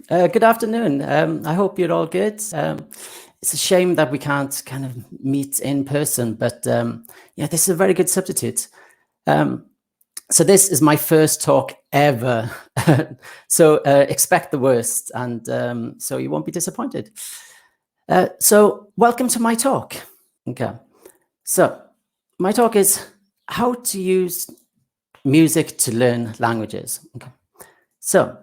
Good afternoon. I hope you're all good. It's a shame that we can't kind of meet in person, but yeah, this is a very good substitute. So this is my first talk ever. So expect the worst, and so you won't be disappointed. So welcome to my talk. Okay. So my talk is how to use music to learn languages. Okay. So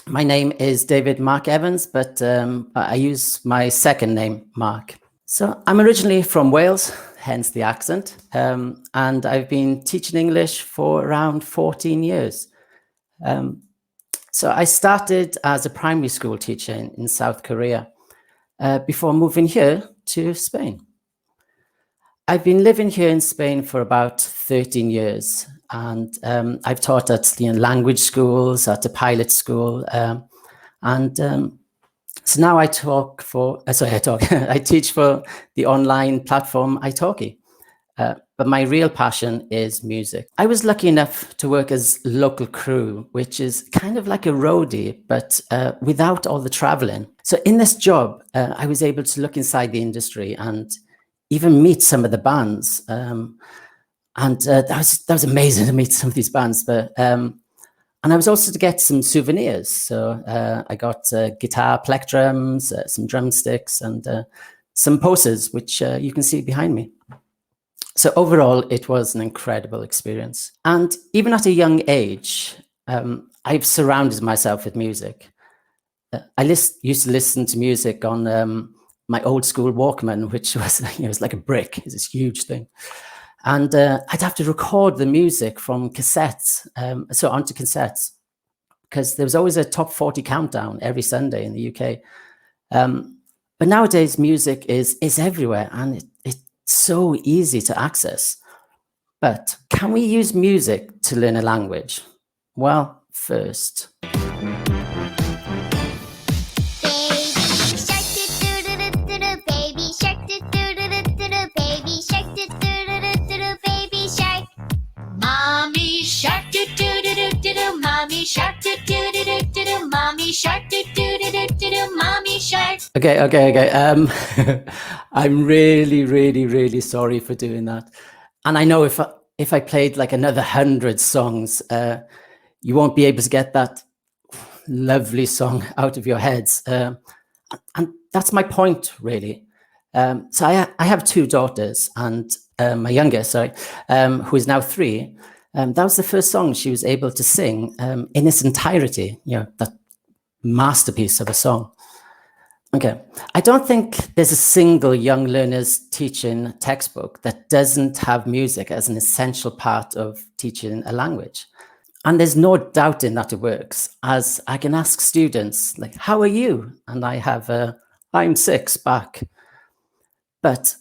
my name is David Mark Evans, but I use my second name, Mark. So I'm originally from Wales, hence the accent, and I've been teaching English for around 14 years. So I started as a primary school teacher in South Korea before moving here to Spain. I've been living here in Spain for about 13 years, and I've taught at language schools, at a pilot school, so now I talk for, I teach for the online platform italki, but my real passion is music. I was lucky enough to work as local crew, which is kind of like a roadie, but without all the traveling. So in this job, I was able to look inside the industry and even meet some of the bands. That was amazing to meet some of these bands, but and I was also to get some souvenirs. So I got guitar plectrums, some drumsticks, and some posters, which you can see behind me. So overall, it was an incredible experience. And even at a young age, I've surrounded myself with music. I used to listen to music on my old school Walkman, which was, it was like a brick. It's this huge thing. And I'd have to record the music from cassettes, so onto cassettes, because there was always a top 40 countdown every Sunday in the UK. But nowadays, music is everywhere, and it's so easy to access. But can we use music to learn a language? Well, first. Mommy shark, do do do do do do. Mommy shark, do do do do do do. Mommy shark. Okay. I'm really sorry for doing that. And I know if I played like another 100 songs, you won't be able to get that lovely song out of your heads. And that's my point, really. So I have two daughters, and my youngest, who is now 3. That was the first song she was able to sing in its entirety, that masterpiece of a song. Okay, I don't think there's a single young learner's teaching textbook that doesn't have music as an essential part of teaching a language. And there's no doubt in that it works, as I can ask students, like, how are you? And I have I'm 6 back. But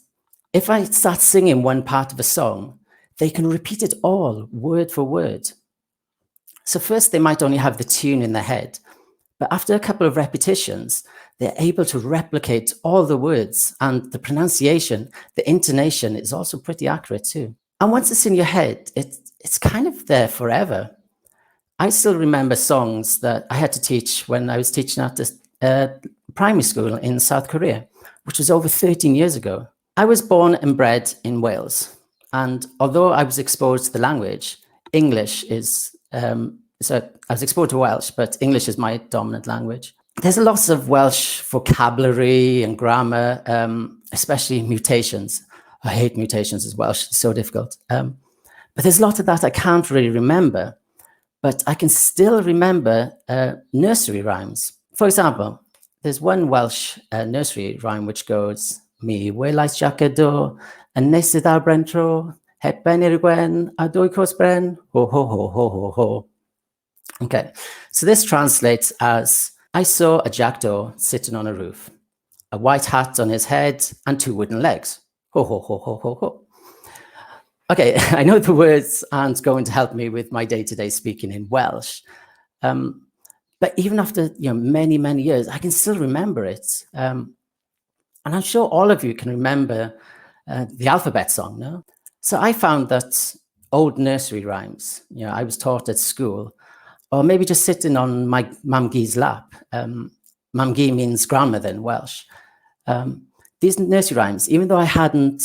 if I start singing one part of a song, they can repeat it all word for word. So first, they might only have the tune in their head, but after a couple of repetitions, they're able to replicate all the words, and the pronunciation, the intonation is also pretty accurate too. And once it's in your head, it's kind of there forever. I still remember songs that I had to teach when I was teaching at this primary school in South Korea, which was over 13 years ago. I was born and bred in Wales. And although I was exposed to the language, English is, so I was exposed to Welsh, but English is my dominant language. There's a lot of Welsh vocabulary and grammar, especially mutations. I hate mutations as Welsh, it's so difficult. But there's a lot of that I can't really remember, but I can still remember nursery rhymes. For example, there's one Welsh nursery rhyme which goes, Mi welais jacado, and nesydd ar bren tro, het ben i'r gwen, a dwy cos bren, ho ho ho ho ho ho. Okay, so this translates as, I saw a jackdaw sitting on a roof, a white hat on his head and 2 wooden legs. Ho ho ho ho ho ho. Okay, I know the words aren't going to help me with my day-to-day speaking in Welsh, but even after many years, I can still remember it. And I'm sure all of you can remember the alphabet song, no? So I found that old nursery rhymes, I was taught at school, or maybe just sitting on my mamgi's lap. Mamgi means grandmother in Welsh. These nursery rhymes, even though I hadn't,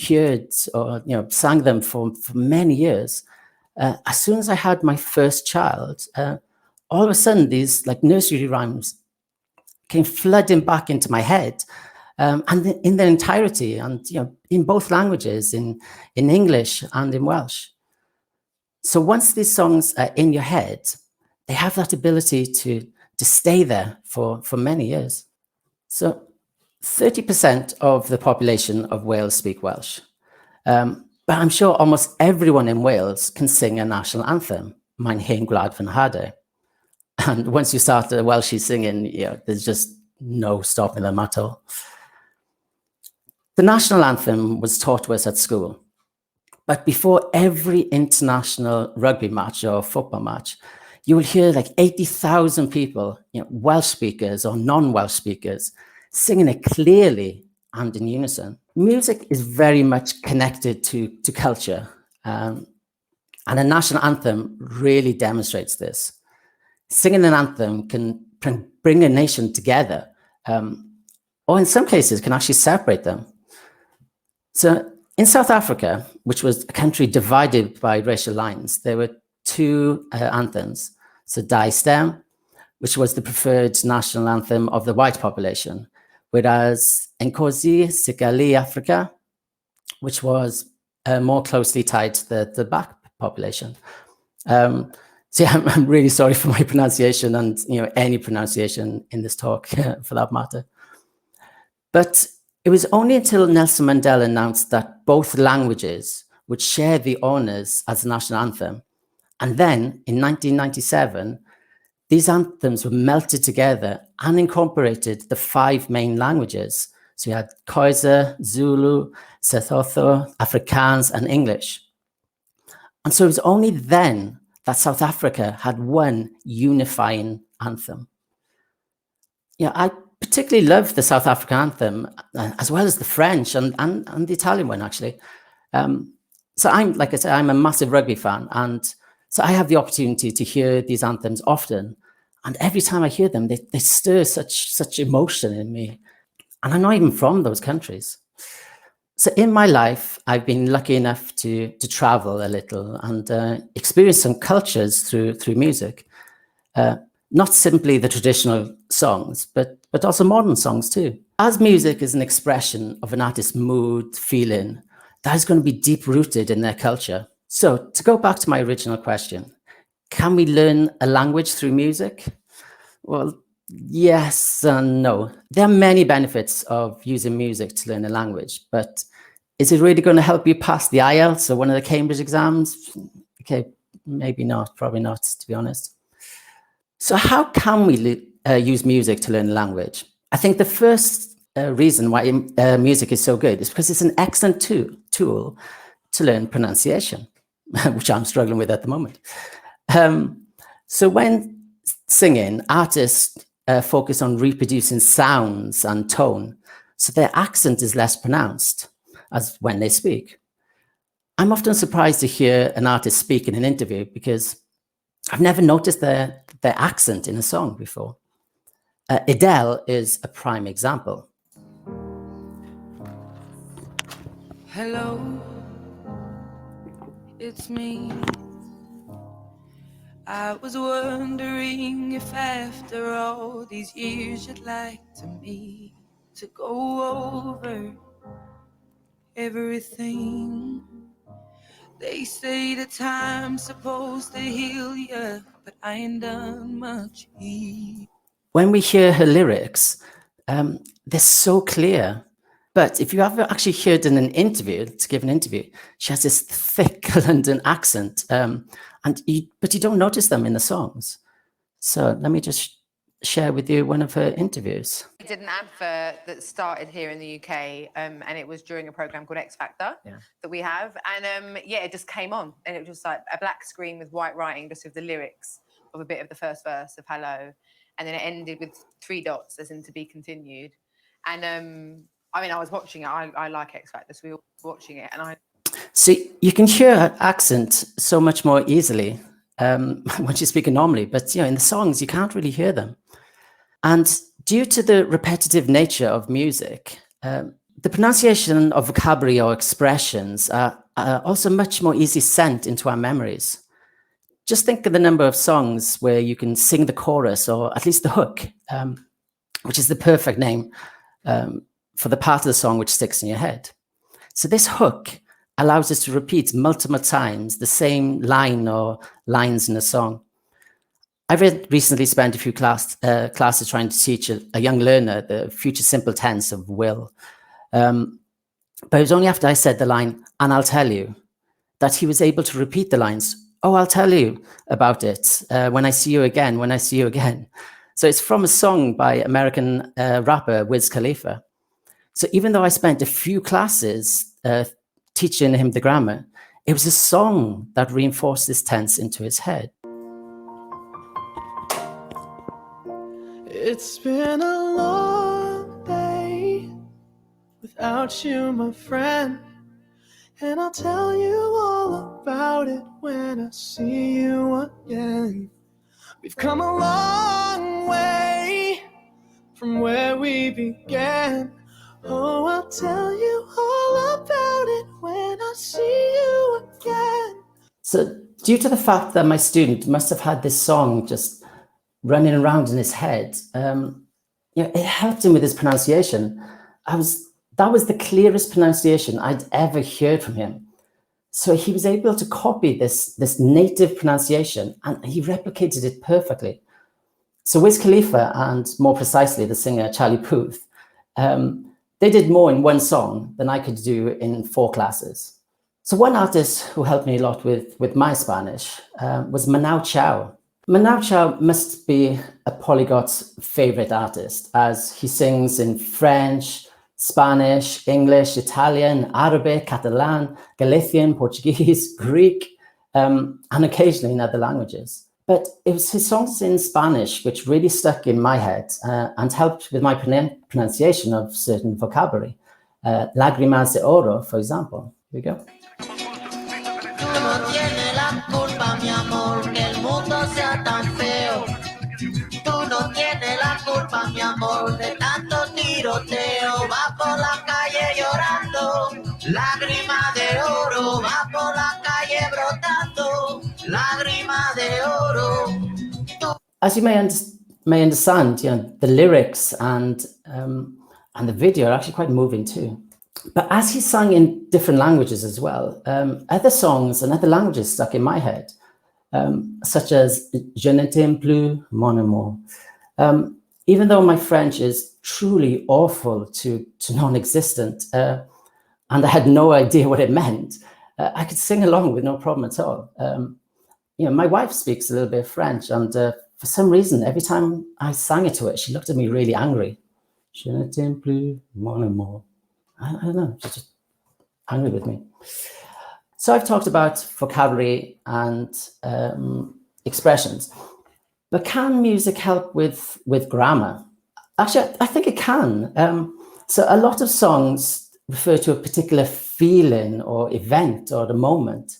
heard or, sang them for many years, as soon as I had my first child, all of a sudden these like nursery rhymes came flooding back into my head, and in their entirety, and in both languages, in English and in Welsh. So once these songs are in your head, they have that ability to stay there for many years. So 30% of the population of Wales speak Welsh. But I'm sure almost everyone in Wales can sing a national anthem, Mae'n hen gwlad fy nhadau. And once you start the Welsh singing, there's just no stopping them at all. The national anthem was taught to us at school. But before every international rugby match or football match, you will hear like 80,000 people, Welsh speakers or non-Welsh speakers, singing it clearly and in unison. Music is very much connected to culture, and a national anthem really demonstrates this. Singing an anthem can bring a nation together, or in some cases can actually separate them. So in South Africa, which was a country divided by racial lines, there were two anthems. So Die Stem, which was the preferred national anthem of the white population, whereas Nkosi Sigali Africa, which was more closely tied to the black population. So yeah, I'm really sorry for my pronunciation and any pronunciation in this talk for that matter. But it was only until Nelson Mandela announced that both languages would share the honours as the national anthem. And then in 1997, these anthems were melted together and incorporated the 5 main languages. So you had Khoisa, Zulu, Sesotho, Afrikaans, and English. And so it was only then that South Africa had one unifying anthem. I particularly love the South African anthem, as well as the French and the Italian one, actually. So like I said, I'm a massive rugby fan, and so I have the opportunity to hear these anthems often. And every time I hear them, they stir such emotion in me. And I'm not even from those countries. So in my life, I've been lucky enough to travel a little and experience some cultures through music. Not simply the traditional songs, but also modern songs too. As music is an expression of an artist's mood, feeling, that is going to be deep rooted in their culture. So to go back to my original question, can we learn a language through music? Well, yes and no. There are many benefits of using music to learn a language, but is it really going to help you pass the IELTS or one of the Cambridge exams? Okay, maybe not, probably not, to be honest. So how can we use music to learn a language? I think the first reason why music is so good is because it's an excellent tool to learn pronunciation, which I'm struggling with at the moment. So when singing, artists focus on reproducing sounds and tone, so their accent is less pronounced as when they speak. I'm often surprised to hear an artist speak in an interview because I've never noticed their accent in a song before. Adele is a prime example. Hello, it's me. I was wondering if after all these years you'd like to me to go over everything. They say the time's supposed to heal you, but I ain't done much healing. When we hear her lyrics, they're so clear. But if you ever actually heard in an interview, to give an interview, she has this thick London accent, but you don't notice them in the songs. So let me just share with you one of her interviews. I did an advert that started here in the UK, and it was during a program called X Factor that we have. And it just came on, and it was just like a black screen with white writing, just with the lyrics of a bit of the first verse of Hello. And then it ended with 3 dots as in to be continued. And I was watching it. I like X Factor, so we were watching it. And So you can hear accent so much more easily when you're speaking normally, but in the songs, you can't really hear them. And due to the repetitive nature of music, the pronunciation of vocabulary or expressions are also much more easily sent into our memories. Just think of the number of songs where you can sing the chorus or at least the hook, which is the perfect name for the part of the song which sticks in your head. So this hook allows us to repeat multiple times the same line or lines in a song. I've recently spent a few classes trying to teach a young learner the future simple tense of will. But it was only after I said the line, "and I'll tell you," that he was able to repeat the lines, "Oh, I'll tell you about it when I see you again, when I see you again." So it's from a song by American rapper Wiz Khalifa. So even though I spent a few classes teaching him the grammar, it was a song that reinforced this tense into his head. It's been a long day without you, my friend, and I'll tell you all about it when I see you again. We've come a long way from where we began. Oh, I'll tell you all about it when I see you again. So due to the fact that my student must have had this song just running around in his head, it helped him with his pronunciation. That was the clearest pronunciation I'd ever heard from him. So he was able to copy this native pronunciation, and he replicated it perfectly. So Wiz Khalifa, and more precisely the singer Charlie Puth, they did more in one song than I could do in 4 classes. So one artist who helped me a lot with my Spanish was Manao Chao. Manao Chao must be a Polyglot's favorite artist, as he sings in French, Spanish, English, Italian, Arabic, Catalan, Galician, Portuguese, Greek, and occasionally in other languages. But it was his songs in Spanish which really stuck in my head and helped with my pronunciation of certain vocabulary. Lágrimas de oro, for example. Here we go. Lágrima de oro, va por la calle brotando. Lágrima de oro. As you may understand, the lyrics and the video are actually quite moving too. But as he sang in different languages as well, other songs and other languages stuck in my head, such as Je ne t'aime plus, mon amour. Even though my French is truly awful to non-existent, and I had no idea what it meant, I could sing along with no problem at all. My wife speaks a little bit of French, and for some reason, every time I sang it to her, she looked at me really angry. Je ne t'aime plus, mon amour. I don't know, she's just angry with me. So I've talked about vocabulary and expressions, but can music help with grammar? Actually, I think it can. So a lot of songs refer to a particular feeling or event or the moment.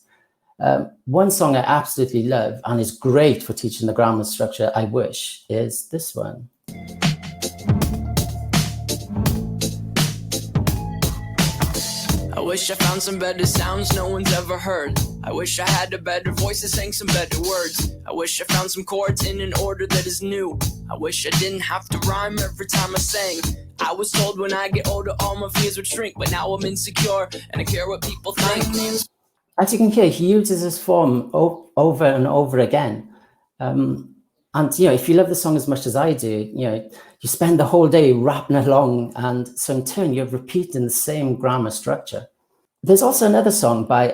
One song I absolutely love and is great for teaching the grammar structure, I wish, is this one. I wish I found some better sounds no one's ever heard. I wish I had a better voice that sang some better words. I wish I found some chords in an order that is new. I wish I didn't have to rhyme every time I sang. I was told when I get older all my fears would shrink, but now I'm insecure and I care what people think. As you can hear, he uses this form over and over again. And if you love the song as much as I do, you spend the whole day rapping along, and so in turn you're repeating the same grammar structure. There's also another song by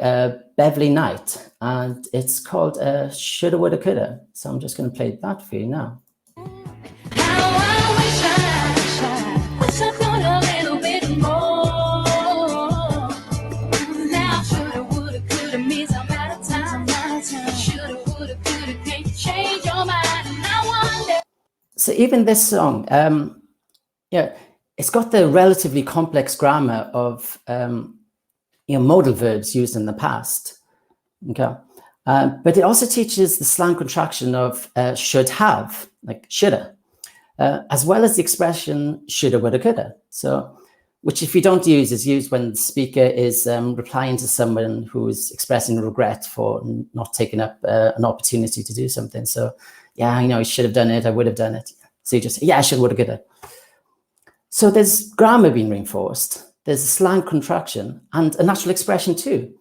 Beverly Knight, and it's called Shoulda, Woulda, Coulda. So I'm just going to play that for you now. So even this song, it's got the relatively complex grammar of modal verbs used in the past. Okay, but it also teaches the slang contraction of should have, like shoulda, as well as the expression shoulda, woulda, coulda. So, which if you don't use, is used when the speaker is replying to someone who is expressing regret for not taking up an opportunity to do something. So, yeah, I should have done it, I would have done it. So you just say, yeah, I should, woulda, coulda. So there's grammar being reinforced, there's a slang contraction and a natural expression too.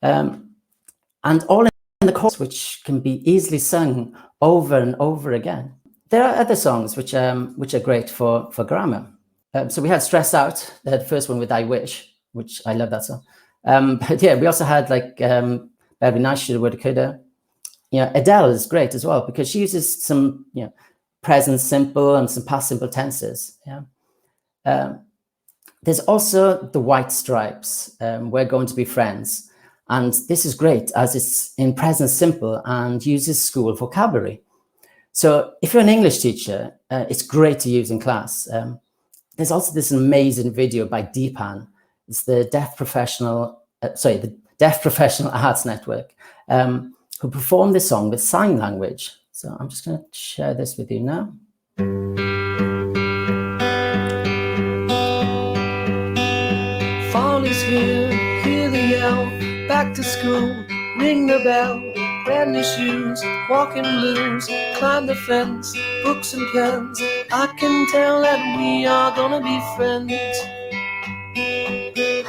And all in the chorus, which can be easily sung over and over again. There are other songs which are great for grammar. So we had Stress Out, the first one with I Wish, which I love that song. But yeah, we also had like Better Be Nice, Shoulda, Woulda, Coulda. Adele is great as well because she uses some present simple and some past simple tenses. There's also the White Stripes, We're Going to Be Friends. And this is great as it's in present simple and uses school vocabulary. So if you're an English teacher, it's great to use in class. There's also this amazing video by Deepan. It's the Deaf Professional Arts Network, who performed this song with sign language. So I'm just going to share this with you now. Fall is here, hear the yell, back to school, ring the bell, brand new shoes, walking blues, climb the fence, books and pens, I can tell that we are gonna be friends.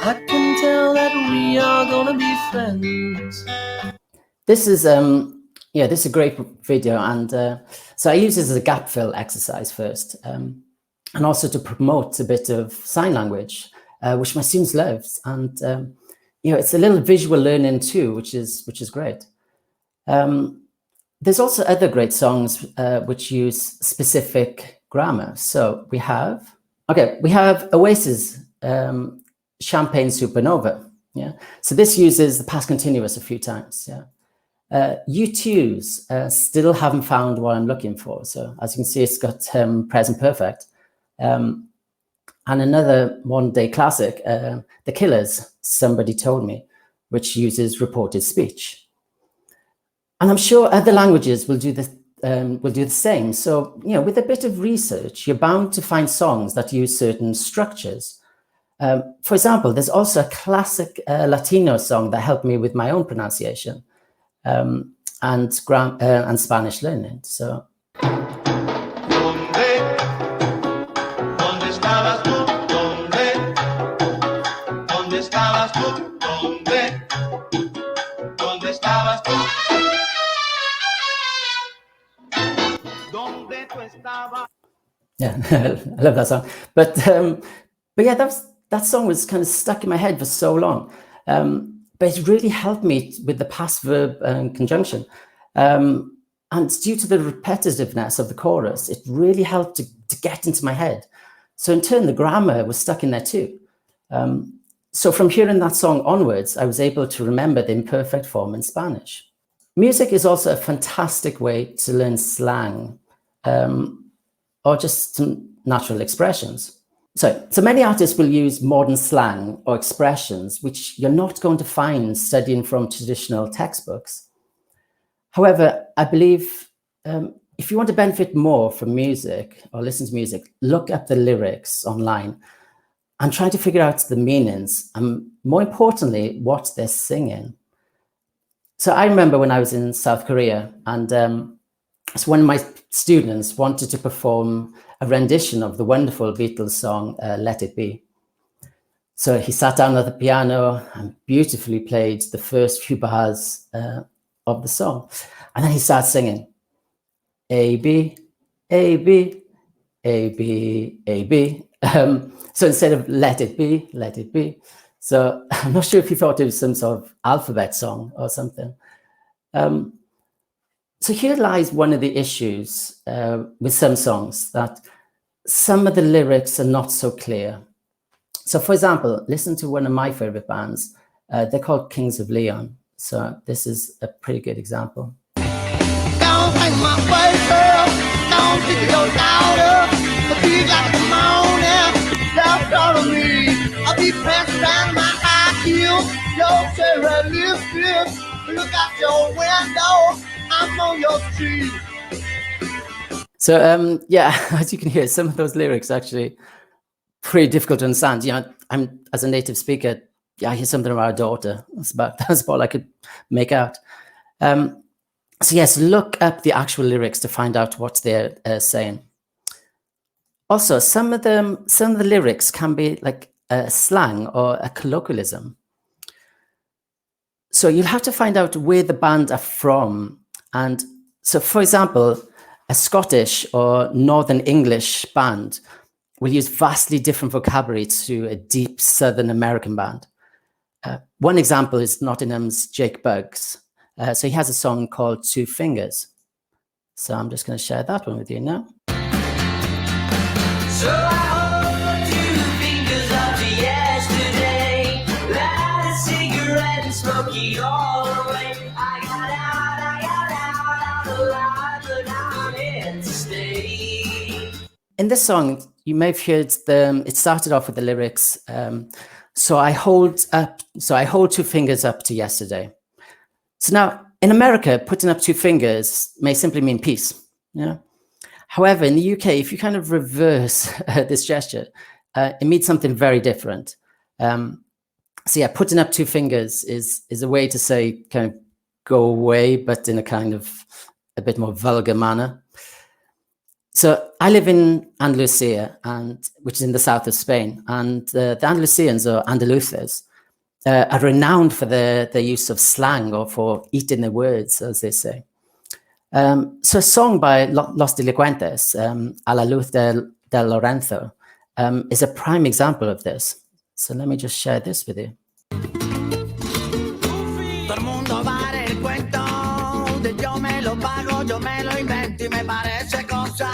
I can tell that we are gonna be friends. This is this is a great video, and so I use this as a gap fill exercise first, and also to promote a bit of sign language, which my students love, and it's a little visual learning too, which is great. There's also other great songs which use specific grammar. So we have Oasis, Champagne Supernova. So this uses the past continuous a few times. U2's Still Haven't Found What I'm Looking For. So as you can see, it's got present perfect. And another modern day classic, The Killers, Somebody Told Me, which uses reported speech. And I'm sure other languages will do the same. So, with a bit of research, you're bound to find songs that use certain structures. For example, there's also a classic Latino song that helped me with my own pronunciation and Spanish learning. So. Yeah, I love that song. But yeah, that song was kind of stuck in my head for so long. But it really helped me with the past verb conjunction. And due to the repetitiveness of the chorus, it really helped to get into my head. So in turn, the grammar was stuck in there too. So from hearing that song onwards, I was able to remember the imperfect form in Spanish. Music is also a fantastic way to learn slang, or just some natural expressions. So many artists will use modern slang or expressions which you're not going to find studying from traditional textbooks. However, I believe if you want to benefit more from music or listen to music, look up the lyrics online and try to figure out the meanings and, more importantly, what they're singing. So I remember when I was in South Korea, and so one of my students wanted to perform a rendition of the wonderful Beatles song, Let It Be. So he sat down at the piano and beautifully played the first few bars of the song. And then he started singing, A, B, A, B, A, B, A, B. So instead of let it be, let it be. So I'm not sure if he thought it was some sort of alphabet song or something. So here lies one of the issues with some songs, that some of the lyrics are not so clear. So for example, listen to one of my favorite bands. They're called Kings of Leon. So this is a pretty good example. Don't take my face, girl. Don't think you go louder. The beat like the morning. Left all of me. I'll be pressed down my high heel. your cherry lipstick. Look out your window, I'm on your street. So yeah, as you can hear, some of those lyrics are actually pretty difficult to understand. You know, I'm as a native speaker, yeah, I hear something about a daughter. That's all I could make out. So yes, look up the actual lyrics to find out what they're saying. Also, some of the lyrics can be like a slang or a colloquialism. So you'll have to find out where the band are from. And so, for example, a Scottish or Northern English band will use vastly different vocabulary to a deep Southern American band. One example is Nottingham's Jake Buggs. So he has a song called Two Fingers. So I'm just going to share that one with you now. So I hold 2 fingers up to yesterday, light a cigarette and smoke it all away. I got out of line, but I'm here to stay. In this song, you may have heard it started off with the lyrics, so I hold 2 fingers up to yesterday. So now, in America, putting up 2 fingers may simply mean peace. Yeah. However, in the UK, if you kind of reverse this gesture, it means something very different. So yeah, putting up 2 fingers is a way to say kind of go away, but in a kind of a bit more vulgar manner. So I live in Andalusia, which is in the south of Spain, and the Andalusians or Andaluces are renowned for their use of slang or for eating their words, as they say. So a song by Los Delincuentes, A la Luz del Lorenzo, is a prime example of this. So let me just share this with you. Todo el mundo va en el cuento de yo me lo pago, yo me lo invento y me parece cosa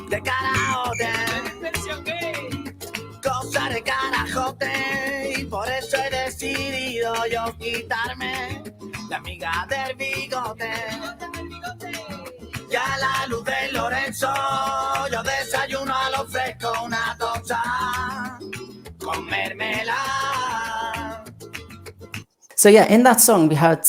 de carajote. Cosa de carajote y por eso he decidido yo quitarme la amiga del bigote. Y a la luz de Lorenzo yo desayuno a lo fresco una tosta con mermelada. So yeah, in that song we had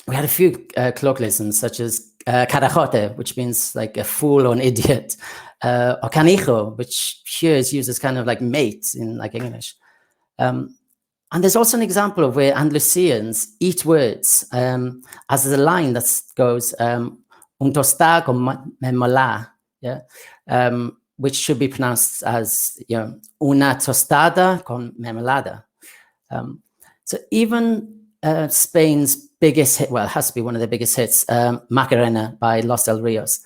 a few colloquialisms such as carajote, which means like a fool or an idiot, or canijo, which here is used as kind of like mate in like English. And there's also an example of where Andalusians eat words, as there's a line that goes un tostada con mermelada, yeah, which should be pronounced as, you know, una tostada con mermelada. So even Spain's biggest hit, well, it has to be one of their biggest hits, Macarena by Los Del Rios.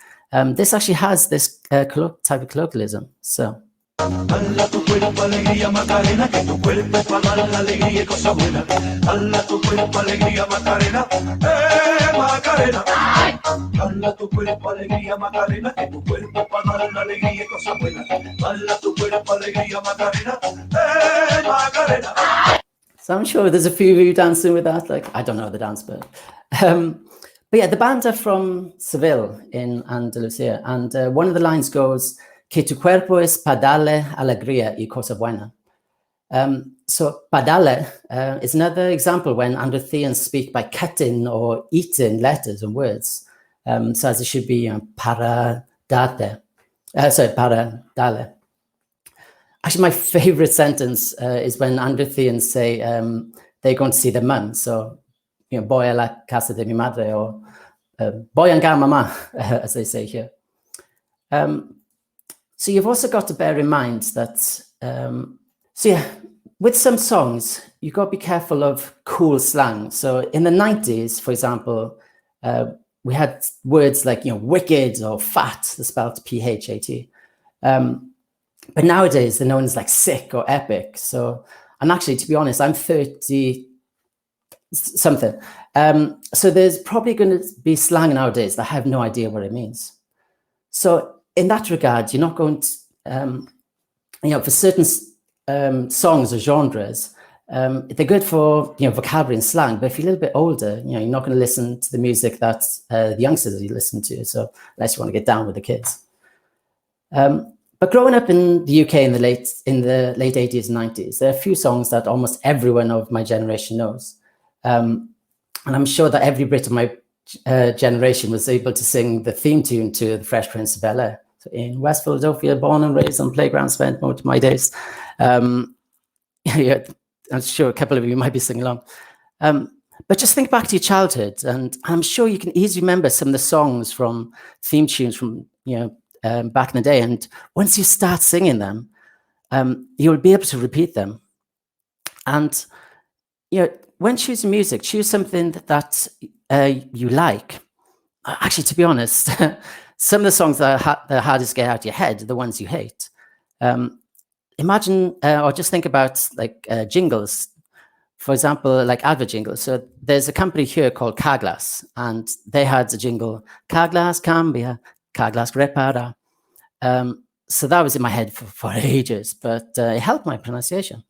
This actually has this type of colloquialism. So. Hala tu cuerpo, alegría, Macarena, que tu cuerpo es para dar la alegría y cosa buena. Hala tu cuerpo, alegría, Macarena, Macarena. Hala tu cuerpo, alegría, Macarena, que tu cuerpo es para dar la alegría y cosa buena. Hala tu cuerpo, alegría, Macarena, Macarena. So I'm sure there's a few of you dancing with that. Like, I don't know the dance, but yeah, the band are from Seville in Andalusia, and one of the lines goes, que tu cuerpo es para darle alegría y cosa buena. So padale is another example when Andalusians speak by cutting or eating letters and words. So as it should be, you know, para date. Para dale. Actually, my favorite sentence is when Andalusians say they're going to see their mum. So, you know, voy a la casa de mi madre, or voy a mamá, as they say here. So you've also got to bear in mind that, so yeah, with some songs, you've got to be careful of cool slang. So in the 90s, for example, we had words like, you know, wicked or fat, spelled P-H-A-T. But nowadays, they're known as like sick or epic. So, and actually, to be honest, I'm 30-something. So there's probably going to be slang nowadays that I have no idea what it means. So in that regard, you're not going to, you know, for certain songs or genres, they're good for, you know, vocabulary and slang. But if you're a little bit older, you know, you're not going to listen to the music that the youngsters you listen to. So unless you want to get down with the kids. But growing up in the UK in the late 80s and 90s, there are a few songs that almost everyone of my generation knows. And I'm sure that every Brit of my generation was able to sing the theme tune to The Fresh Prince of Bel-Air. So in West Philadelphia, born and raised on playground, spent most of my days. Yeah, I'm sure a couple of you might be singing along. But just think back to your childhood, and I'm sure you can easily remember some of the songs from theme tunes from back in the day. And once you start singing them, you'll be able to repeat them. And when choosing music, choose something that you like. Actually, to be honest, some of the songs that are the hardest to get out of your head are the ones you hate. Imagine, or just think about like jingles. For example, like advert jingles. So there's a company here called Carglass, and they had a jingle, Carglass cambia, Carglass repara. So that was in my head for ages, but it helped my pronunciation.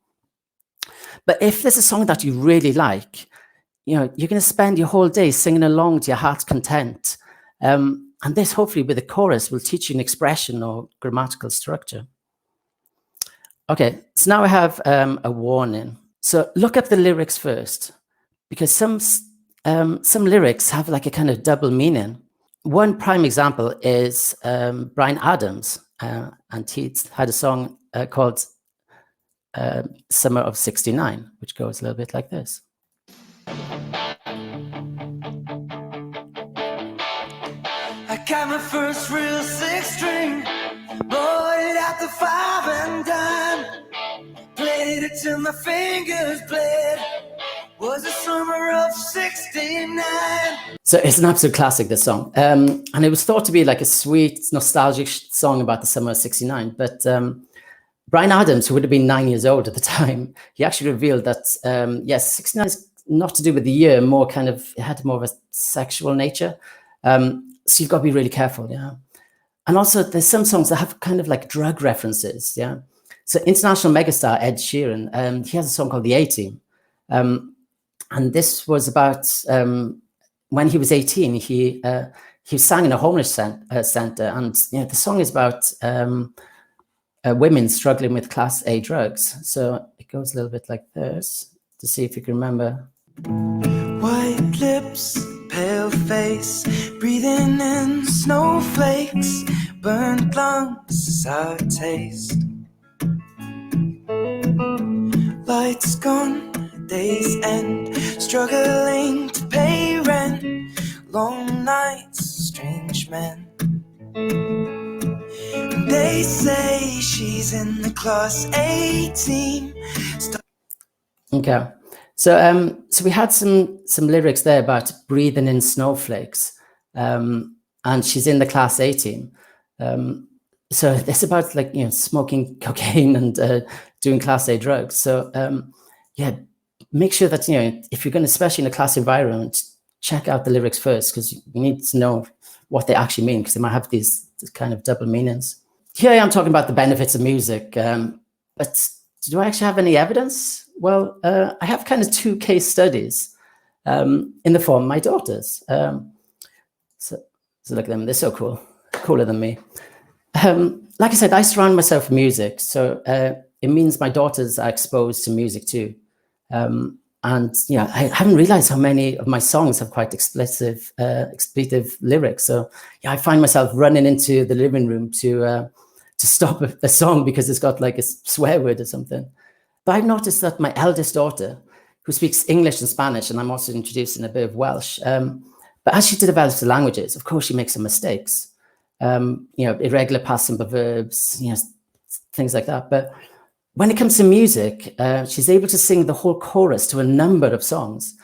But if there's a song that you really like, you're going to spend your whole day singing along to your heart's content. And this, hopefully, with the chorus, will teach you an expression or grammatical structure. Okay, so now I have a warning. So look up the lyrics first, because some lyrics have like a kind of double meaning. One prime example is Bryan Adams, and he had a song called Summer of '69, which goes a little bit like this. I got my first real 6-string, bought it at the 5 and dime, played it till my fingers bled. Was the summer of '69. So it's an absolute classic, this song. And it was thought to be like a sweet, nostalgic song about the summer of '69. But Bryan Adams, who would have been 9 years old at the time, he actually revealed that, yes, '69 is not to do with the year, more kind of, it had more of a sexual nature. So you've got to be really careful, yeah. And also there's some songs that have kind of like drug references, yeah. So international megastar Ed Sheeran, he has a song called The A-Team. And this was about when he was 18, he sang in a homeless center, and the song is about women struggling with Class A drugs. So it goes a little bit like this, to see if you can remember. White lips, pale face, breathing in snowflakes, burnt lungs, sour taste. Lights gone, days end, struggling to pay rent, long nights, strange men. They say she's in the Class A team. Okay, so we had some lyrics there about breathing in snowflakes, and she's in the Class A team. So it's about like smoking cocaine and doing Class A drugs. So yeah, make sure that if you're going to, especially in a class environment, check out the lyrics first, because you need to know what they actually mean, because they might have these kind of double meanings. Here I am talking about the benefits of music, but do I actually have any evidence? Well, I have kind of 2 case studies in the form of my daughters. So look at them, they're so cool, cooler than me. Like I said, I surround myself with music, so it means my daughters are exposed to music too. And I haven't realized how many of my songs have quite expletive lyrics. So yeah, I find myself running into the living room to stop a song because it's got like a swear word or something. But I've noticed that my eldest daughter, who speaks English and Spanish, and I'm also introducing a bit of Welsh, but as she develops the languages, of course, she makes some mistakes. Irregular past simple verbs, things like that. But when it comes to music, she's able to sing the whole chorus to a number of songs.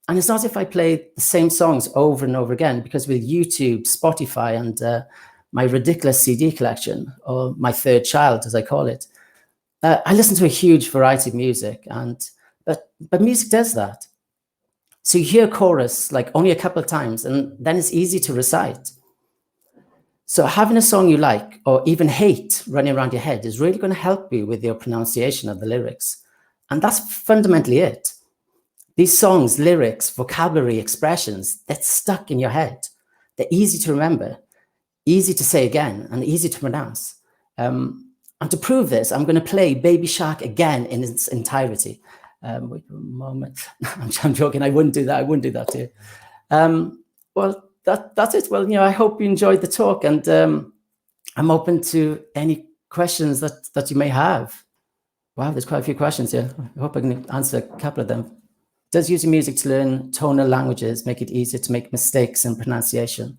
And it's not as if I play the same songs over and over again, because with YouTube, Spotify, and my ridiculous CD collection, or my third child, as I call it, I listen to a huge variety of music. But music does that. So you hear a chorus like only a couple of times, and then it's easy to recite. So having a song you like or even hate running around your head is really going to help you with your pronunciation of the lyrics. And that's fundamentally it. These songs, lyrics, vocabulary, expressions, that's stuck in your head. They're easy to remember, easy to say again, and easy to pronounce. And to prove this, I'm going to play Baby Shark again in its entirety. Wait a moment. I'm joking. I wouldn't do that. I wouldn't do that to you. Well, that's it. Well, I hope you enjoyed the talk, and I'm open to any questions that you may have. Wow, there's quite a few questions here. I hope I can answer a couple of them. Does using music to learn tonal languages make it easier to make mistakes in pronunciation?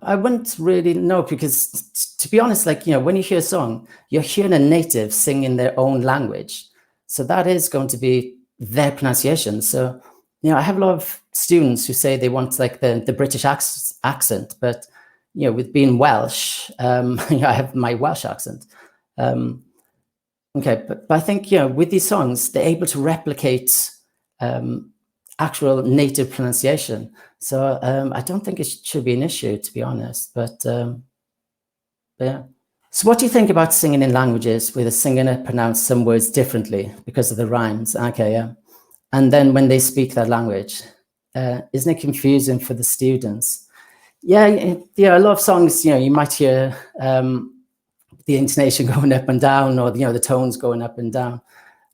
I wouldn't really know, because to be honest, when you hear a song, you're hearing a native sing in their own language. So that is going to be their pronunciation. So, I have a lot of students who say they want the British accent, but, with being Welsh, I have my Welsh accent. Okay, but I think, with these songs, they're able to replicate actual native pronunciation. So I don't think it should be an issue, to be honest. But yeah. So what do you think about singing in languages where the singer pronounces some words differently because of the rhymes? Okay, yeah. And then when they speak that language, isn't it confusing for the students? Yeah, a lot of songs, you might hear the intonation going up and down, or the tones going up and down.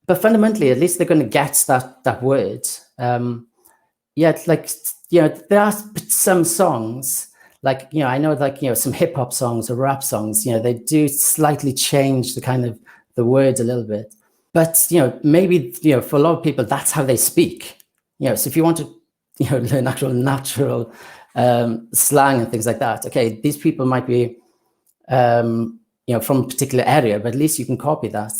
But fundamentally, at least they're going to get that word. There are some songs, I know, some hip hop songs or rap songs, they do slightly change the kind of the words a little bit. But, maybe, for a lot of people, that's how they speak. So if you want to, learn actual natural slang and things like that, okay, these people might be, from a particular area, but at least you can copy that.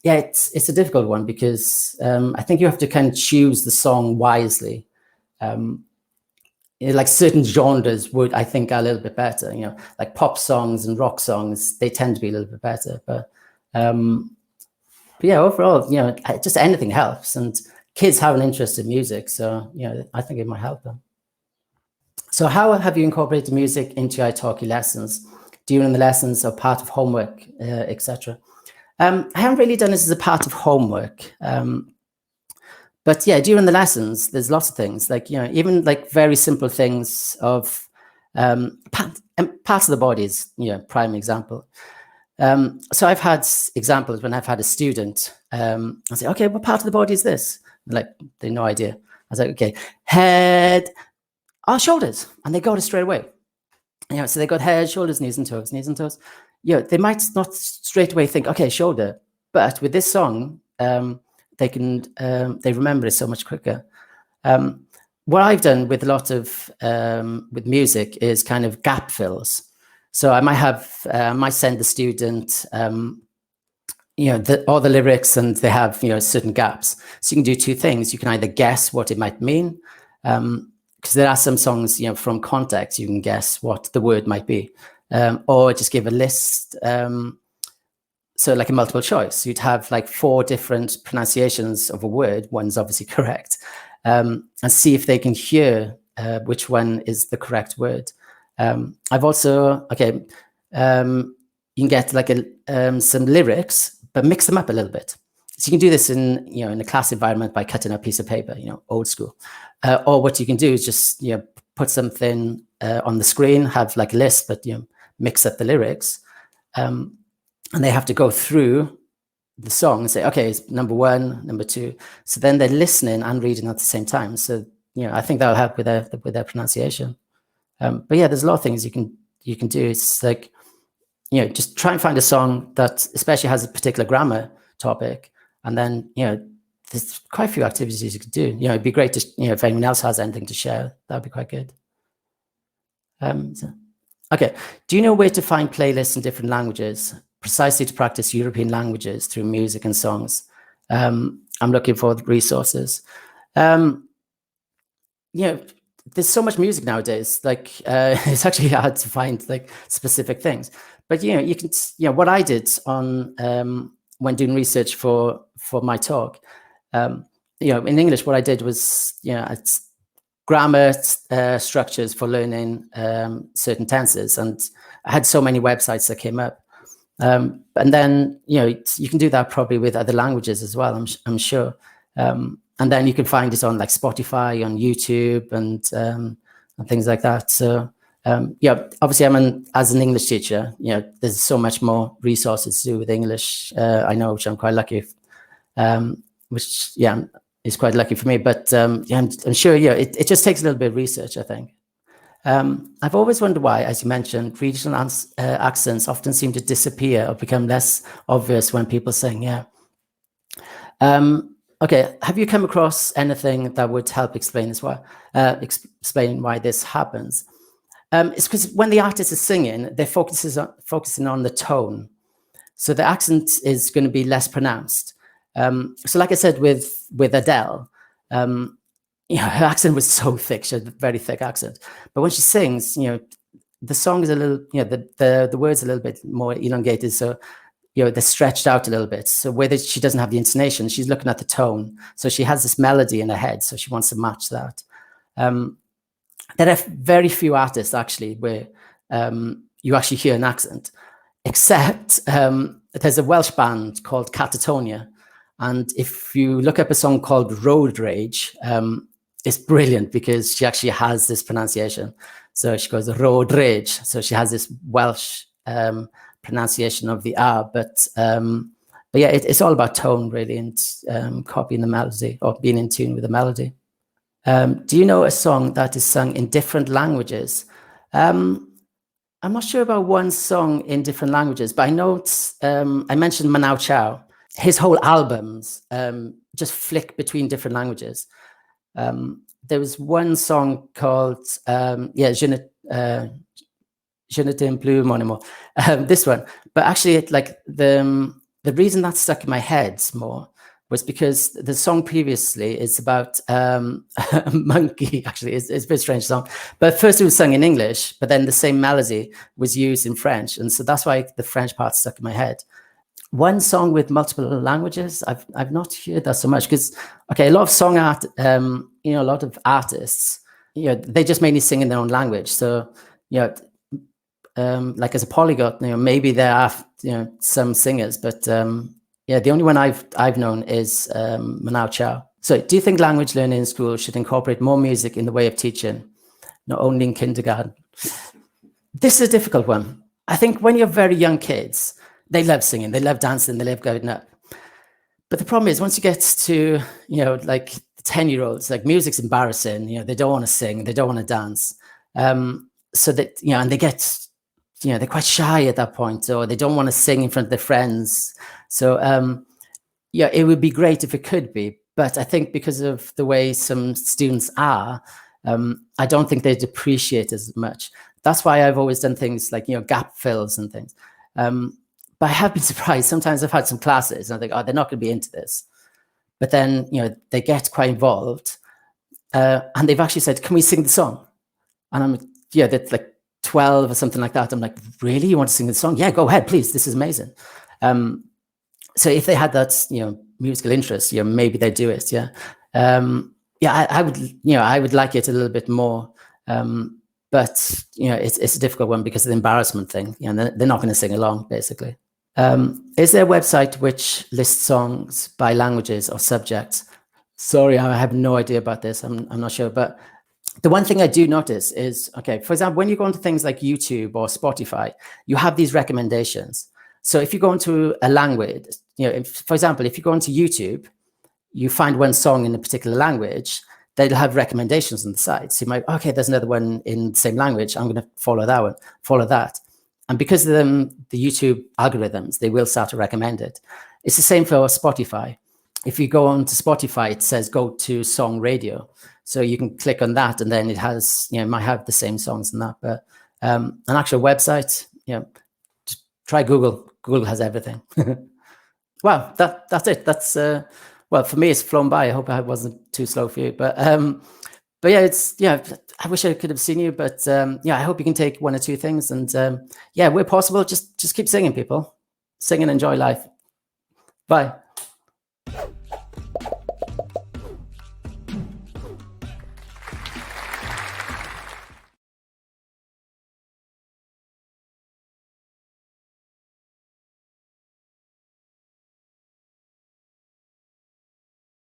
It's a difficult one, because I think you have to kind of choose the song wisely. Certain genres would, I think, are a little bit better, like pop songs and rock songs, they tend to be a little bit better. But yeah, overall, just anything helps, and kids have an interest in music. So, I think it might help them. So how have you incorporated music into your italki lessons? During the lessons or part of homework, etc. I haven't really done this as a part of homework. But yeah, during the lessons, there's lots of things, even very simple things of parts of the body is, prime example. So I've had examples when I've had a student, I say, okay, what part of the body is this? They have no idea. I was like, okay, head, shoulders. And they got it straight away. So they got head, shoulders, knees and toes, knees and toes. They might not straight away think, okay, shoulder. But with this song, they can, they remember it so much quicker. What I've done with a lot of, with music is kind of gap fills. So I might send the student, all the lyrics, and they have, certain gaps. So you can do two things. You can either guess what it might mean, because there are some songs, from context, you can guess what the word might be, or just give a list. So like a multiple choice, you'd have 4 different pronunciations of a word. One's obviously correct, and see if they can hear which one is the correct word. I've also, you can get some lyrics, but mix them up a little bit. So you can do this in, in a class environment by cutting a piece of paper, old school. Or what you can do is just, put something on the screen, have a list, but, mix up the lyrics. And they have to go through the song and say, okay, it's number 1, number 2. So then they're listening and reading at the same time. So, I think that'll help with their pronunciation. But yeah, there's a lot of things you can do. It's just try and find a song that especially has a particular grammar topic. And then, there's quite a few activities you could do. It'd be great to, if anyone else has anything to share, that'd be quite good. Okay. Do you know where to find playlists in different languages, precisely to practice European languages through music and songs? I'm looking for resources. There's so much music nowadays, it's actually hard to find specific things. But, you can, what I did on, when doing research for my talk, in English, what I did was, it's grammar structures for learning certain tenses. And I had so many websites that came up. And then, you can do that probably with other languages as well, I'm sure. And then you can find it on Spotify, on YouTube, and things like that. So Obviously as an English teacher, there's so much more resources to do with English. I know, which I'm quite lucky, which is quite lucky for me. But I'm sure, it just takes a little bit of research, I think. I've always wondered why, as you mentioned, regional accents often seem to disappear or become less obvious when people sing. Okay, have you come across anything that would help explain this? Explain why this happens? It's because when the artist is singing, they're focusing on the tone, so the accent is going to be less pronounced. So, like I said, with Adele, her accent was so thick; she had a very thick accent. But when she sings, the song is a little, the words are a little bit more elongated, so they're stretched out a little bit. So whether she doesn't have the intonation, she's looking at the tone. So she has this melody in her head, so she wants to match that. There are very few artists actually where you actually hear an accent, except there's a Welsh band called Catatonia, and if you look up a song called Road Rage, it's brilliant because she actually has this pronunciation. So she goes Road Rage, so she has this Welsh pronunciation of the R, but it's all about tone really, and copying the melody or being in tune with the melody. Do you know a song that is sung in different languages? I'm not sure about one song in different languages, but I know I mentioned Manao Chao. His whole albums just flick between different languages. There was one song called Je ne t'aime plus, mon amour. This one, but actually, the reason that stuck in my head more was because the song previously is about a monkey. Actually, it's a bit strange song. But first it was sung in English, but then the same melody was used in French, and so that's why the French part stuck in my head. One song with multiple languages, I've not heard that so much because, a lot of song art, a lot of artists, they just mainly sing in their own language. So, like as a polyglot, maybe there are, some singers, but the only one I've known is Manao Chao. So, do you think language learning in school should incorporate more music in the way of teaching, not only in kindergarten? This is a difficult one. I think when you're very young kids, they love singing, they love dancing, they love going up. But the problem is once you get to, like 10-year-olds, like music's embarrassing, they don't want to sing, they don't want to dance. So that, and they get, they're quite shy at that point, or they don't want to sing in front of their friends. So, it would be great if it could be. But I think because of the way some students are, I don't think they'd appreciate as much. That's why I've always done things like, gap fills and things. But I have been surprised. Sometimes I've had some classes and I think, they're not going to be into this. But then, they get quite involved and they've actually said, can we sing the song? And I'm that's like 12 or something like that. I'm like, really? You want to sing the song? Yeah, go ahead, please. This is amazing. So if they had that, musical interest, maybe they'd do it. Yeah. I would, I would like it a little bit more. But, it's a difficult one because of the embarrassment thing. They're not going to sing along, basically. Is there a website which lists songs by languages or subjects? Sorry, I have no idea about this. I'm not sure. But the one thing I do notice is, for example, when you go into things like YouTube or Spotify, you have these recommendations. So if you go into a language, for example, if you go into YouTube, you find one song in a particular language, they'll have recommendations on the side. So you might, there's another one in the same language. I'm going to follow that one, follow that. And because of the YouTube algorithms, they will start to recommend it. It's the same for Spotify. If you go on to Spotify, it says go to song radio. So you can click on that and then it has, it might have the same songs and that. But an actual website, try Google. Google has everything. Wow, that's it. That's, well, for me, it's flown by. I hope I wasn't too slow for you. But I wish I could have seen you, but I hope you can take one or two things. And where possible, just keep singing, people. Sing and enjoy life. Bye.